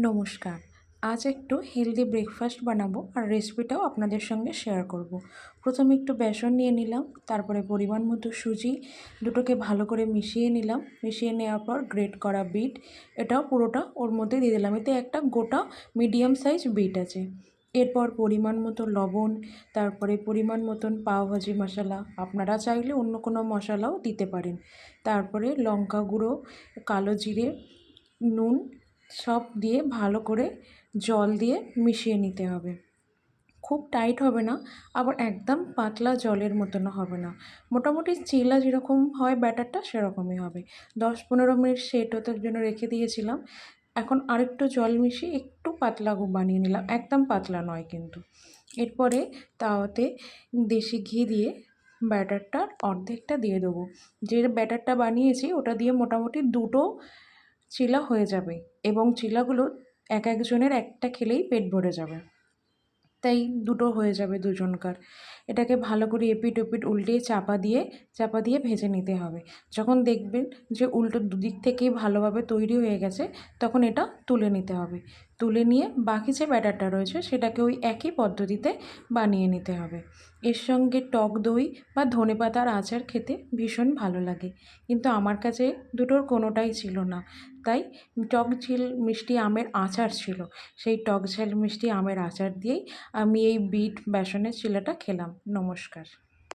নমস্কার। আজ একটু হেলদি ব্রেকফাস্ট বানাবো আর রেসিপিটাও আপনাদের সঙ্গে শেয়ার করব। প্রথমে একটু বেসন নিয়ে নিলাম, তারপরে পরিমাণ মতো সুজি, দুটোকে ভালো করে মিশিয়ে নিলাম। মিশিয়ে নেওয়ার পর গ্রেট করা বিট, এটাও পুরোটা ওর মধ্যে দিয়ে দিলাম। এতে একটা গোটা মিডিয়াম সাইজ বিট আছে। এরপর পরিমাণ মতো লবণ, তারপরে পরিমাণ মতন পাওভাজি মশলা, আপনারা চাইলে অন্য কোনো মশলাও দিতে পারেন। তারপরে লঙ্কা গুঁড়ো, কালো জিরে, নুন সব দিয়ে ভালো করে জল দিয়ে মিশিয়ে নিতে হবে। খুব টাইট হবে না, আবার একদম পাতলা জলের মতনও হবে না। মোটামুটি চিলা যেরকম হয় ব্যাটারটা সেরকমই হবে। 10-15 মিনিট সেট হতে জন্য রেখে দিয়েছিলাম। এখন আরেকটু জল মিশিয়ে একটু পাতলা বানিয়ে নিলাম, একদম পাতলা নয় কিন্তু। এরপরে তাওয়াতে দেশি ঘি দিয়ে ব্যাটারটার অর্ধেকটা দিয়ে দেবো। যে ব্যাটারটা বানিয়েছি ওটা দিয়ে মোটামুটি দুটো চিলা হয়ে যাবে, এবং চিলাগুলো এক একজনের একটা খেলেই পেট ভরে যাবে, তাই দুটো হয়ে যাবে দুজনকার। এটাকে ভালো করে এপিট ওপিট উল্টিয়ে চাপা দিয়ে ভেজে নিতে হবে। যখন দেখবেন যে উল্টো দুদিক থেকেই ভালোভাবে তৈরি হয়ে গেছে, তখন এটা তুলে নিতে হবে। তুলে নিয়ে বাকি যে ব্যাটারটা রয়েছে সেটাকে ওই একই পদ্ধতিতে বানিয়ে নিতে হবে। এর সঙ্গে টক দই বা ধনেপাতার আচার খেতে ভীষণ ভালো লাগে, কিন্তু আমার কাছে দুটোর কোনোটাই ছিল না। তাই টক ঝাল মিষ্টি আমের আচার ছিল, সেই টক ঝাল মিষ্টি আমের আচার দিয়েই আমি এই বিট বেসনের চিলাটা খেলাম। নমস্কার।